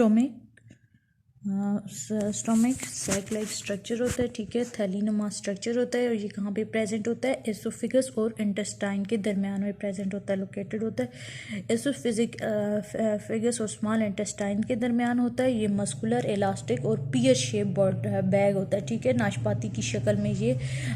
Stomach stomach sac like structure होता है, ठीक है, थैलीनुमा स्ट्रक्चर होता है और ये कहाँ पे प्रेजेंट होता है, एसोफिगस और इंटेस्टाइन के दरमियान में प्रेजेंट होता है, लोकेटेड होता है। एसोफिगस और स्मॉल इंटेस्टाइन के दरमियान होता है। ये मस्कुलर, इलास्टिक और पियर शेप बैग होता है, ठीक है, नाशपाती की शक्ल में ये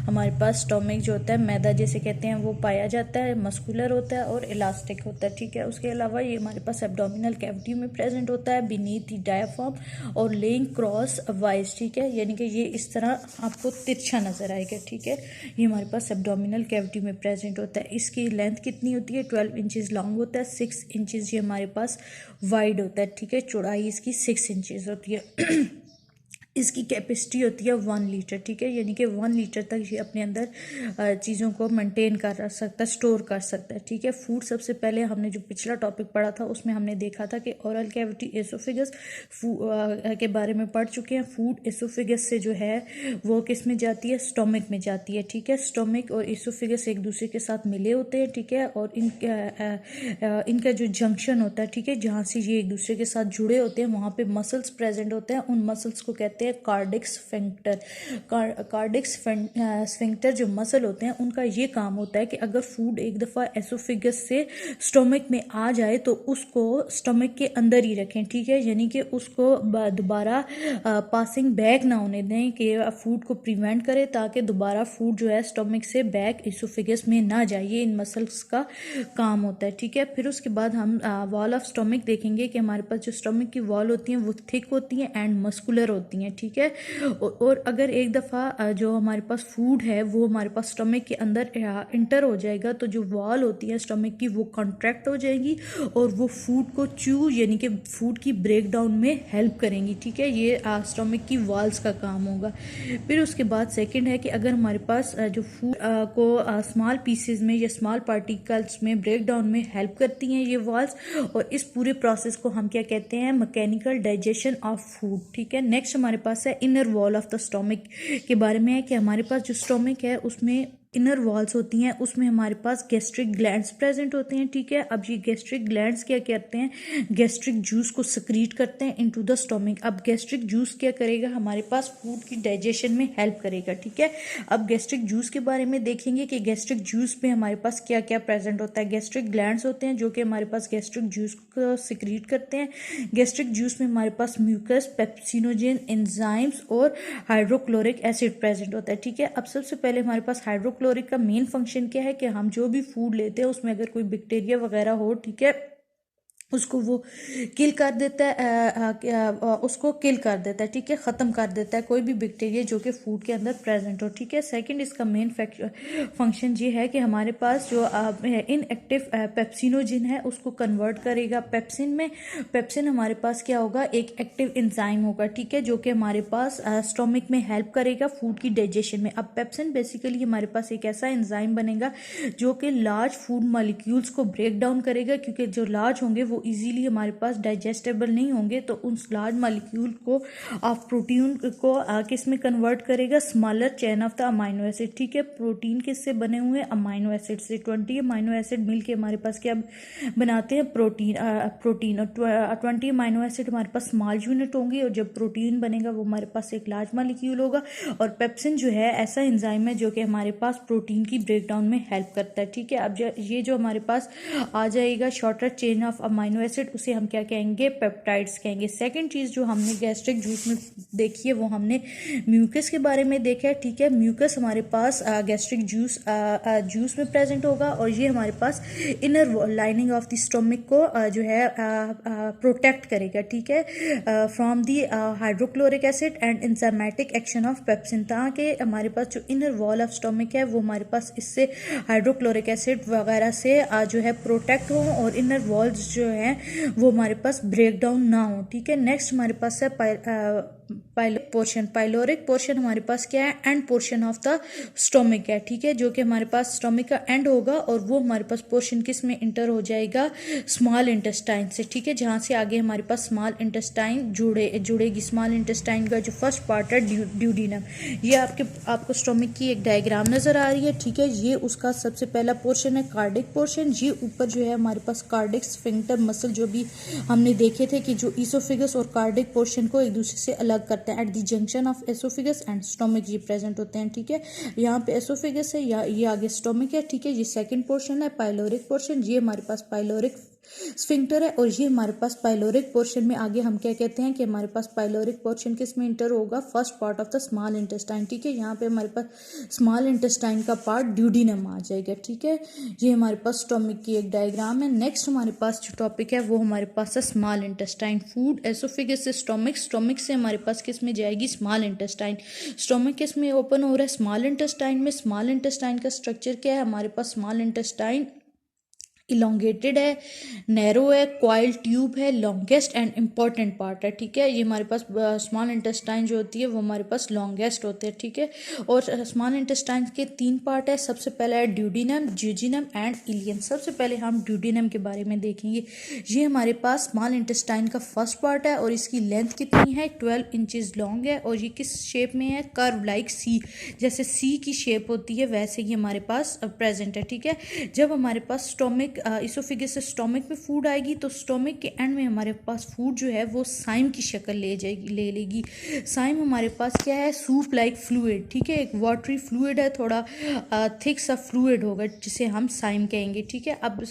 हमारे पास स्टोमिक जो होता है, मैदा जैसे कहते हैं, वो पाया जाता है, मस्कुलर होता है और इलास्टिक होता है, ठीक है। उसके अलावा ये हमारे पास एब्डोमिनल कैविटी में प्रेजेंट होता है, बीनीथ द डायफ्राम और लेइंग क्रॉस वाइज, ठीक है, यानी कि ये इस तरह आपको तिरछा नजर आएगा, ठीक है। ये हमारे पास एब्डोमिनल कैविटी में प्रेजेंट होता है। इसकी लेंथ कितनी होती है, 12 इंचेस लॉन्ग होता है, 6 इंचेस ये हमारे पास वाइड होता है, ठीक है। चौड़ाई इसकी 6 इंचेस होती है। इसकी कैपेसिटी होती है 1 लीटर, ठीक है, यानी कि 1 लीटर तक ये अपने अंदर चीज़ों को मेंटेन कर सकता है, स्टोर कर सकता है, ठीक है। फूड, सबसे पहले हमने जो पिछला टॉपिक पढ़ा था उसमें हमने देखा था कि ओरल कैविटी, एसोफिगस के बारे में पढ़ चुके हैं। फूड एसोफिगस से जो है वो किस में जाती है, स्टोमिक में जाती है, ठीक है। स्टोमिक और एसोफिगस एक दूसरे के साथ मिले होते हैं, ठीक है, और इनका जो जंक्शन होता है, ठीक है, जहाँ से ये एक दूसरे के साथ जुड़े होते हैं वहाँ पे मसल्स प्रेजेंट होते हैं। उन मसल्स को कहते हैं कार्डिक स्फिंक्टर। कार्डिक स्फिंक्टर जो मसल होते हैं उनका ये काम होता है कि अगर फूड एक दफ़ा एसोफिगस से स्टोमिक में आ जाए तो उसको स्टोमिक के अंदर ही रखें, ठीक है, यानी कि उसको दोबारा पासिंग बैक ना होने दें, कि फूड को प्रिवेंट करें ताकि दोबारा फूड जो है स्टोमिक से बैक एसोफिगस में ना जाए। ये इन मसल्स का काम होता है, ठीक है। फिर उसके बाद हम वॉल ऑफ स्टोमिक देखेंगे कि हमारे पास जो स्टोमिक की वॉल होती हैं वो थिक होती हैं एंड मस्कुलर होती हैं, ठीक है। और अगर एक दफ़ा जो हमारे पास फूड है वो हमारे पास स्टोमिक के अंदर इंटर हो जाएगा तो जो वॉल होती है स्टोमिक की वो कॉन्ट्रैक्ट हो जाएगी और वो फूड को च्यू यानी कि फूड की ब्रेक डाउन में हेल्प करेंगी, ठीक है। ये स्टोमिक की वॉल्स का काम होगा। फिर उसके बाद सेकंड है कि अगर हमारे पास जो फूड को स्मॉल पीसेज में या स्मॉल पार्टिकल्स में ब्रेक डाउन में हेल्प करती हैं ये वॉल्स, और इस पूरे प्रोसेस को हम क्या कहते हैं, मैकेनिकल डाइजेशन ऑफ फूड, ठीक है। नेक्स्ट हमारे पास है inner wall of the stomach के बारे में है कि हमारे पास जो स्टोमिक है उसमें इनर वॉल्स होती हैं, उसमें हमारे पास गैस्ट्रिक ग्लैंड्स प्रेजेंट होते हैं, ठीक है। अब ये गैस्ट्रिक ग्लैंड्स क्या करते हैं, गैस्ट्रिक जूस को सक्रीट करते हैं इनटू द स्टोमिक। अब गैस्ट्रिक जूस क्या करेगा, हमारे पास फूड की डाइजेशन में हेल्प करेगा, ठीक है। अब गैस्ट्रिक जूस के बारे में देखेंगे कि गैस्ट्रिक जूस में हमारे पास क्या क्या प्रेजेंट होता है। गैस्ट्रिक ग्लैंड्स होते हैं जो कि हमारे पास गैस्ट्रिक जूस को सक्रीट करते हैं। गैस्ट्रिक जूस में हमारे पास म्यूकस, पेप्सिनोजेन, एंजाइम्स और हाइड्रोक्लोरिक एसिड प्रेजेंट होता है, ठीक है। अब सबसे पहले हमारे पास हाइड्रोक्लोरिक का मेन फंक्शन क्या है कि हम जो भी फूड लेते हैं उसमें अगर कोई बैक्टीरिया वगैरह हो, ठीक है, उसको वो किल कर देता है, उसको किल कर देता है, ठीक है, ख़त्म कर देता है कोई भी बैक्टीरिया जो कि फूड के अंदर प्रेजेंट हो, ठीक है। सेकंड इसका मेन फंक्शन ये है कि हमारे पास जो इनएक्टिव पेप्सिनोजिन है उसको कन्वर्ट करेगा पेप्सिन में। पेप्सिन हमारे पास क्या होगा, एक एक्टिव एंजाइम होगा, ठीक है, जो कि हमारे पास स्टोमिक में हेल्प करेगा फूड की डाइजेशन में। अब पेप्सिन बेसिकली हमारे पास एक ऐसा एंजाइम बनेगा जो कि लार्ज फूड मॉलिक्यूल्स को ब्रेक डाउन करेगा, क्योंकि जो लार्ज होंगे वो इजीली हमारे पास डाइजेस्टेबल नहीं होंगे, तो उन लार्ज मॉलिक्यूल को ऑफ प्रोटीन को किस में कन्वर्ट करेगा, smaller chain of the amino acid, ठीक है। प्रोटीन किससे बने हुए हैं, अमाइनो एसिड से। 20 अमाइनो एसिड मिलके हमारे पास क्या बनाते हैं, प्रोटीन और 20 अमाइनो एसिड हमारे पास स्मॉल यूनिट होंगी और जब प्रोटीन बनेगा वो हमारे पास एक लार्ज मॉलिक्यूल होगा। और पेप्सिन जो है ऐसा एंजाइम है जो कि हमारे पास प्रोटीन की ब्रेक डाउन में हेल्प करता है, ठीक है। अब ये जो हमारे पास आ जाएगा shorter chain of amino acid, उसे हम क्या कहेंगे, पेप्टाइड्स कहेंगे। सेकंड चीज जो हमने गैस्ट्रिक जूस में देखी है वो हमने म्यूकस के बारे में देखा है, ठीक है। म्यूकस हमारे पास गैस्ट्रिक जूस में प्रेजेंट होगा और ये हमारे पास inner lining of the stomach को जो है प्रोटेक्ट करेगा, ठीक है, from the hydrochloric acid and enzymatic action of pepsin, ताकि हमारे पास जो इनर वॉल ऑफ स्टोमिक है वो हमारे पास इससे हाइड्रोक्लोरिक एसिड वगैरह से जो है प्रोटेक्ट हो और इनर वॉल्स जो है वो हमारे पास ब्रेक डाउन ना हो, ठीक है। नेक्स्ट हमारे पास है पाइलोरिक पोर्शन हमारे पास क्या है, end portion of the stomach है, ठीक है, जो कि हमारे पास स्टोमिक का एंड होगा और वो हमारे पास पोर्शन किस में इंटर हो जाएगा, स्मॉल इंटेस्टाइन से, ठीक है, जहाँ से आगे हमारे पास स्मॉल इंटेस्टाइन जुड़ेगी। स्मॉल इंटेस्टाइन का जो फर्स्ट पार्ट है ड्यूडिनम, ये आपको स्टोमिक की एक डायग्राम नजर आ रही है, ठीक है, ये उसका सबसे पहला पोर्शन है कार्डिक पोर्शन। ये ऊपर जो है हमारे पास कार्डिक स्फिंक्टर मसल जो भी हमने देखे थे कि जो ईसोफिगस और कार्डिक पोर्शन को एक दूसरे से अलग करते हैं, at the junction of oesophagus and stomach ये प्रेजेंट होते हैं, ठीक है, यहाँ पे एसोफिगस है या ये आगे स्टोमिक है, ठीक है, ये सेकंड पोर्शन है पाइलोरिक पोर्शन, ये हमारे पास पाइलोरिक स्फिंक्टर है और ये हमारे पास पाइलोरिक पोर्शन में आगे हम क्या कहते हैं कि हमारे पास पाइलोरिक पोर्शन किस में इंटर होगा, first part of the small intestine, ठीक है, यहाँ पे हमारे पास स्मॉल इंटेस्टाइन का पार्ट ड्यूडिनम आ जाएगा, ठीक है, ये हमारे पास स्टोमिक की एक डायग्राम है। नेक्स्ट हमारे पास जो टॉपिक है वो हमारे पास है स्मॉल इंटेस्टाइन फूड, एसोफिगस से स्टोमिक, स्टोमिक से हमारे पास किस में जाएगी, स्मॉल इंटेस्टाइन, स्टोमिक किस में ओपन हो रहा है, स्मॉल इंटेस्टाइन में। स्मॉल इंटेस्टाइन का स्ट्रक्चर क्या है, हमारे पास स्मॉल इंटेस्टाइन इलोंगेटेड है, नैरो है, क्वाइल ट्यूब है, लॉन्गेस्ट एंड इम्पॉर्टेंट पार्ट है, ठीक है, ये हमारे पास स्मॉल इंटेस्टाइन जो होती है वो हमारे पास लॉन्गेस्ट होते हैं, ठीक है, और स्मॉल इंटेस्टाइन के 3 पार्ट है, सबसे पहला है ड्यूडिनम, ज्यूजिनम एंड इलियन। सबसे पहले हम ड्यूडिनम के बारे में देखेंगे। ये हमारे पास स्मॉल इंटेस्टाइन का फर्स्ट पार्ट है और इसकी लेंथ कितनी है, 12 इंचेस लॉन्ग है और ये किस शेप में है, कर्व लाइक सी, जैसे सी की शेप होती है वैसे ही हमारे पास प्रेजेंट है, ठीक है। जब हमारे पास स्टोमिक इसोफिगस से स्टोमिक में फूड आएगी तो स्टोमिक के एंड में हमारे पास फूड जो है वो साइम की शक्ल ले लेगी। साइम हमारे पास क्या है, सूप लाइक फ्लूइड, ठीक है, एक वाटरी फ्लूइड है, थोड़ा थिक सा फ्लूइड होगा जिसे हम साइम कहेंगे, ठीक है। अब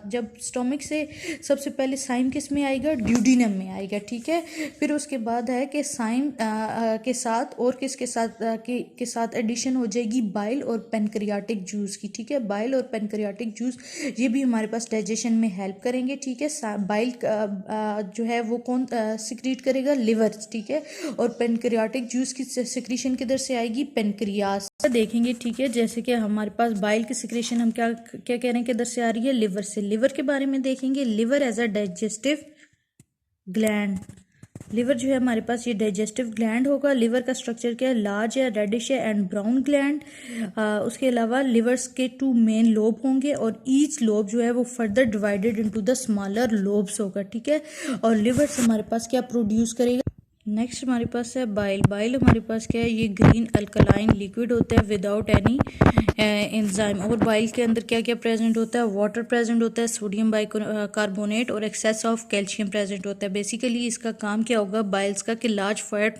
जब स्टोमिक से सबसे पहले साइम किस में आएगा, ड्यूडिनम में आएगा, ठीक है, फिर उसके बाद है कि साइम के साथ और किसके साथ के साथ एडिशन हो जाएगी बाइल और पेनक्रियाटिक जूस की, ठीक है, बाइल और पेनक्रियाटिक जूस ये भी हमारे पास डाइजेशन में हेल्प करेंगे, ठीक है। बाइल जो है वो कौन सिक्रीट करेगा, लिवर, ठीक है, और पेनक्रियाटिक जूस की सिक्रीशन किधर से आएगी, पेनक्रियास देखेंगे, ठीक है, जैसे कि हमारे पास बाइल की सिक्रीशन हम क्या क्या कह रहे हैं किधर से आ रही है, लिवर से। लिवर के बारे में देखेंगे, liver as a digestive gland, liver जो है हमारे पास ये डाइजेस्टिव ग्लैंड होगा। लिवर का स्ट्रक्चर क्या है, लार्ज है, रेडिश है एंड ब्राउन ग्लैंड। उसके अलावा लिवर्स के 2 मेन लोब होंगे और ईच लोब जो है वो further divided into the smaller lobes होगा, ठीक है, और लिवर से हमारे पास क्या प्रोड्यूस करेगा। नेक्स्ट हमारे पास है बाइल। बाइल हमारे पास क्या है, ये ग्रीन अल्कलाइन लिक्विड होता है विदाउट एनी एंजाइम। और बाइल के अंदर क्या क्या प्रेजेंट होता है, वाटर प्रेजेंट होता है, सोडियम बाइकार्बोनेट और एक्सेस ऑफ कैल्शियम प्रेजेंट होता है। बेसिकली इसका काम क्या होगा बाइल्स का कि लार्ज फैट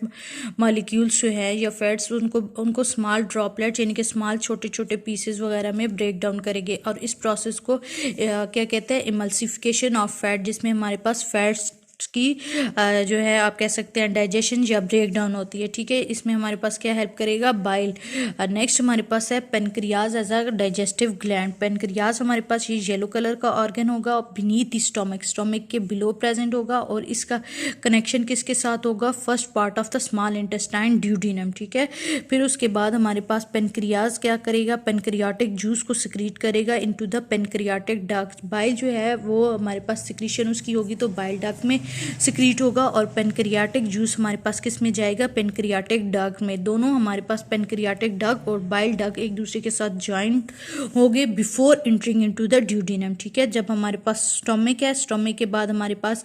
मॉलिक्यूल्स जो है या फैट्स उनको स्मॉल ड्रॉपलेट्स यानी कि स्मॉल छोटे छोटे पीसेस वगैरह में ब्रेक डाउन करेंगे और इस प्रोसेस को क्या कहते हैं, इमल्सिफिकेशन ऑफ फैट, जिसमें हमारे पास फैट्स की जो है आप कह सकते हैं डाइजेशन या ब्रेक डाउन होती है, ठीक है। इसमें हमारे पास क्या हेल्प करेगा, बाइल। नेक्स्ट हमारे पास है pancreas as a digestive gland. Pancreas हमारे पास ये येलो कलर का ऑर्गन होगा और बीनीथ स्टोमिक, स्टोमिक के बिलो प्रेजेंट होगा और इसका कनेक्शन किसके साथ होगा, first part of the small intestine duodenum, ठीक है। फिर उसके बाद हमारे पास पेनक्रियाज क्या करेगा, पेनक्रियाटिक जूस को सिक्रीट करेगा into the pancreatic duct. Bile जो है वो हमारे पास सिक्रीशन उसकी होगी तो बाइल डक्ट में सिक्रीट होगा और पेनक्रियाटिक जूस हमारे पास किस में जाएगा, पेनक्रियाटिक डक्ट में। दोनों हमारे पास पेनक्रियाटिक डक्ट और बाइल डक्ट एक दूसरे के साथ ज्वाइंट होंगे before entering into the duodenum, ठीक है। जब हमारे पास स्टोमिक है, स्टोमिक के बाद हमारे पास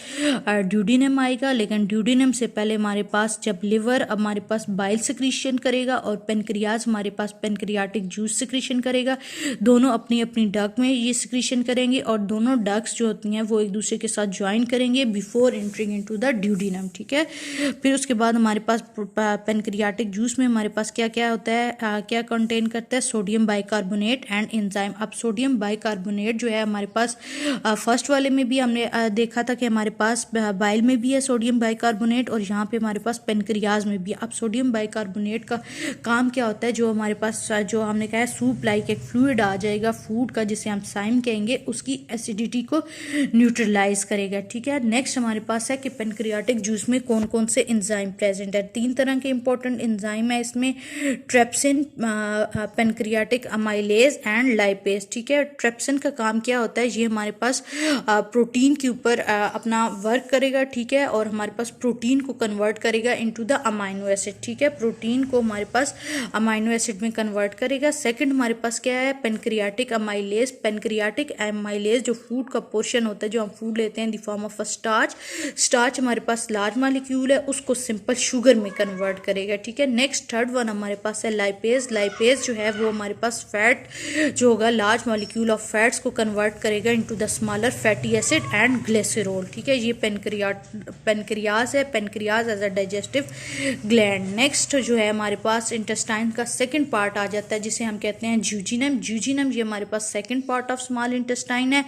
ड्यूडिनम आएगा, लेकिन ड्यूडिनम से पहले हमारे पास जब लिवर हमारे पास बाइल सिक्रीशन करेगा और पेनक्रियाज हमारे पास पेनक्रियाटिक जूस सिक्रीशन करेगा। दोनों अपनी अपनी डक्ट में ये सिक्रीशन करेंगे और दोनों डक्ट्स जो होती हैं वो एक दूसरे के साथ ज्वाइन करेंगे before entering into the duodenum, ठीक है। फिर उसके बाद हमारे पास पेनक्रियाटिक जूस में हमारे पास क्या क्या होता है, क्या कंटेन करता है, सोडियम बाइकार्बोनेट एंड एंजाइम। अब सोडियम बाइकार्बोनेट जो है हमारे पास फर्स्ट वाले में भी हमने देखा था कि हमारे पास बाइल में भी है सोडियम बाइकार्बोनेट और यहाँ पे हमारे पास पेनक्रियाज में भी। अब सोडियम बाइकार्बोनेट का काम क्या होता है, जो हमारे पास जो हमने कहा है सूप लाइक एक फ्लूइड आ जाएगा फूड का जिसे हम साइम कहेंगे, उसकी एसिडिटी को न्यूट्रलाइज करेगा, ठीक है। नेक्स्ट हमारे हमारे पास है कि पेनक्रियाटिक जूस में कौन कौन से एंजाइम प्रेजेंट है। 3 तरह के इंपॉर्टेंट एंजाइम है इसमें, ट्रेप्सिन, पेनक्रियाटिक अमाइलेज एंड लाइपेज। ठीक है, ट्रेप्सिन का काम क्या होता है, ये हमारे पास प्रोटीन के ऊपर अपना वर्क करेगा। ठीक है, और हमारे पास प्रोटीन को कन्वर्ट करेगा इनटू द अमाइनो एसिड। ठीक है, प्रोटीन को हमारे पास अमाइनो एसिड में कन्वर्ट करेगा। सेकंड हमारे पास क्या है, पेनक्रियाटिक अमाइलेज। पेनक्रियाटिक अमाइलेज जो फूड का पोर्शन होता है, जो हम फूड लेते हैं in the form of a starch, starch हमारे पास लार्ज मॉलिक्यूल है, उसको सिंपल शुगर में कन्वर्ट करेगा। ठीक है, नेक्स्ट थर्ड वन हमारे पास है लाइपेज। लाइपेज जो है वो हमारे पास फैट जो होगा, लार्ज मॉलिक्यूल ऑफ फैट्स को कन्वर्ट करेगा into the smaller fatty acid and glycerol. ठीक है, ये पेनक्रियाज है, pancreas as a digestive gland. Next जो है हमारे पास इंटेस्टाइन का सेकंड पार्ट आ जाता है, जिसे हम कहते हैं ज्यूजिनम। ज्यूजिनम ये हमारे पास second part of small intestine है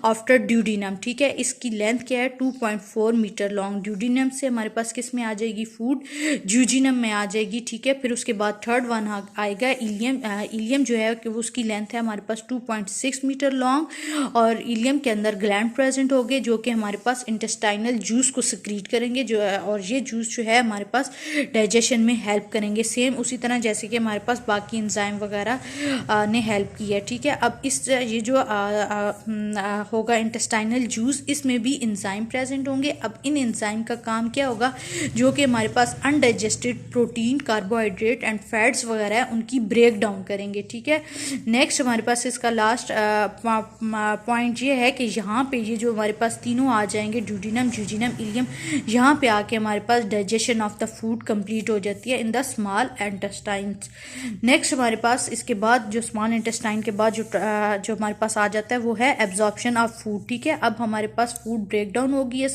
आफ्टर ड्यूडिनम। ठीक है, इसकी लेंथ क्या है, 2.4 मीटर लॉन्ग। ड्यूडिनम से हमारे पास किस में आ जाएगी, फूड ज्यूजिनम में आ जाएगी। ठीक है, फिर उसके बाद थर्ड वन आएगा इलियम। इलियम जो है कि वो उसकी लेंथ है हमारे पास 2.6 मीटर लॉन्ग, और इलियम के अंदर ग्लैंड प्रेजेंट होंगे जो कि हमारे पास इंटेस्टाइनल जूस को सिक्रीट करेंगे, जो है, और ये जूस जो है हमारे पास डाइजेशन में हेल्प करेंगे, सेम उसी तरह जैसे कि हमारे पास बाकी एंजाइम वगैरह ने हेल्प की है। ठीक है, अब इस ये जो होगा इंटेस्टाइनल जूस, इसमें भी एंजाइम प्रेजेंट होंगे। अब इन एंजाइम का काम क्या होगा, जो कि हमारे पास undigested protein, carbohydrate and fats वगैरह है उनकी ब्रेक डाउन करेंगे। ठीक है, नेक्स्ट हमारे पास इसका लास्ट पॉइंट ये है कि यहाँ पे ये जो हमारे पास तीनों आ जाएंगे, ड्यूडिनम, ज्यूजिनम, इलियम, यहाँ पे आके हमारे पास digestion of the food complete हो जाती है in the small intestines. Next हमारे पास इसके बाद जो स्मॉल इंटेस्टाइन के बाद जो हमारे पास आ जाता है वो है एब्जॉर्प्शन ऑफ फूड। ठीक है, अब हमारे पास फूड ब्रेक डाउन होगी है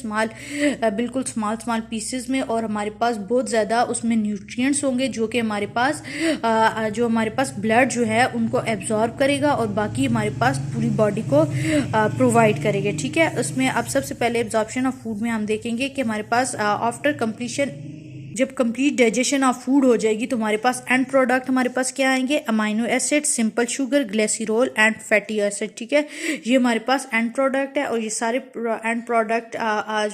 बिल्कुल स्मॉल पीसेस में, और हमारे पास बहुत ज़्यादा उसमें न्यूट्रिएंट्स होंगे जो कि हमारे पास ब्लड जो है उनको एब्जॉर्ब करेगा और बाकी हमारे पास पूरी बॉडी को प्रोवाइड करेंगे। ठीक है, उसमें अब सबसे पहले एब्जॉर्प्शन ऑफ फूड में हम देखेंगे कि हमारे पास आफ्टर कंप्लीशन, जब कंप्लीट डाइजेशन ऑफ फूड हो जाएगी तो हमारे पास एंड प्रोडक्ट हमारे पास क्या आएंगे, amino acid, simple sugar, glycerol and fatty acid. ठीक है, ये हमारे पास एंड प्रोडक्ट है, और ये सारे एंड प्रोडक्ट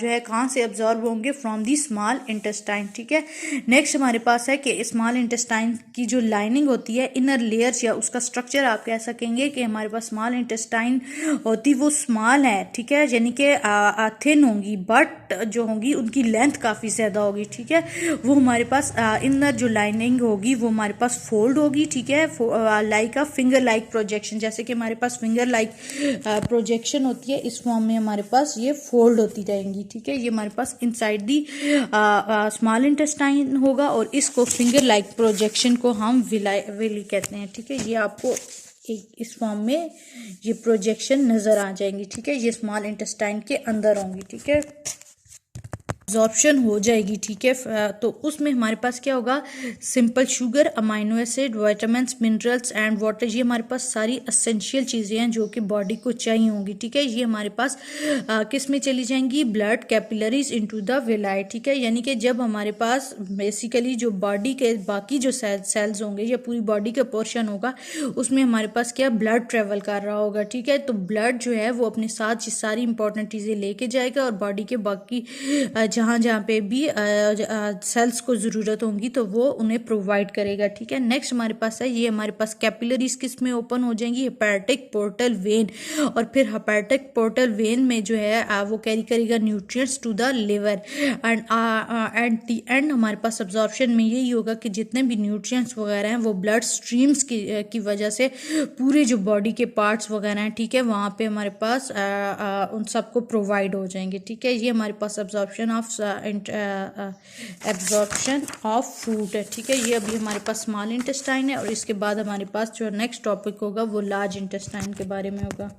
जो है कहाँ से एब्जॉर्ब होंगे, फ्रॉम दी स्मॉल इंटेस्टाइन। ठीक है, नेक्स्ट हमारे पास है कि स्मॉल इंटेस्टाइन की जो लाइनिंग होती है, इनर लेयर्स, या उसका स्ट्रक्चर आप कह सकेंगे कि हमारे पास स्मॉल इंटेस्टाइन होती वो स्मॉल है। ठीक है, यानी कि थिन होंगी, बट जो होंगी उनकी लेंथ काफ़ी ज़्यादा होगी। ठीक है, वो हमारे पास इनर जो लाइनिंग होगी वो हमारे पास फोल्ड होगी। ठीक है, like a finger like projection, जैसे कि हमारे पास फिंगर लाइक प्रोजेक्शन होती है, इस फॉर्म में हमारे पास ये फोल्ड होती रहेंगी। ठीक है, ये हमारे पास इनसाइड दी स्मॉल इंटेस्टाइन होगा, और इसको फिंगर लाइक प्रोजेक्शन को हम विली कहते हैं। ठीक है, ये आपको इस फॉर्म में ये प्रोजेक्शन नजर आ जाएंगी। ठीक है, ये स्मॉल इंटेस्टाइन के अंदर होंगी। ठीक है, एब्जॉर्प्शन हो जाएगी। ठीक है, तो उसमें हमारे पास क्या होगा, simple sugar, amino acid, vitamins, minerals and water, ये हमारे पास सारी एसेंशियल चीज़ें हैं जो कि बॉडी को चाहिए होंगी। ठीक है, ये हमारे पास किस में चली जाएंगी, blood capillaries into the villi. ठीक है, यानी कि जब हमारे पास बेसिकली जो बॉडी के बाकी जो सेल्स होंगे या पूरी बॉडी का पोर्शन होगा, उसमें हमारे पास क्या ब्लड ट्रेवल कर रहा होगा। ठीक है, तो ब्लड जो है वो अपने साथ ये सारी इंपॉर्टेंट चीज़ें लेके जाएगा, और बॉडी के बाकी जहाँ पे भी सेल्स को ज़रूरत होंगी तो वो उन्हें प्रोवाइड करेगा। ठीक है, नेक्स्ट हमारे पास है, ये हमारे पास कैपिलरीज किस में ओपन हो जाएंगी, हेपेटिक पोर्टल वेन, और फिर हेपेटिक पोर्टल वेन में जो है वो कैरी करेगा nutrients to the liver, and at the end हमारे पास अब्जॉर्प्शन में यही होगा कि जितने भी न्यूट्रिएंट्स वगैरह हैं वो ब्लड स्ट्रीम्स की वजह से पूरे जो बॉडी के पार्ट्स वगैरह हैं, ठीक है, वहाँ पे हमारे पास उन सबको प्रोवाइड हो जाएंगे। ठीक है, ये हमारे पास अब्जॉर्प्शन ऑफ फूड है। ठीक है, ये अभी हमारे पास स्मॉल इंटेस्टाइन है, और इसके बाद हमारे पास जो नेक्स्ट टॉपिक होगा वो लार्ज इंटेस्टाइन के बारे में होगा।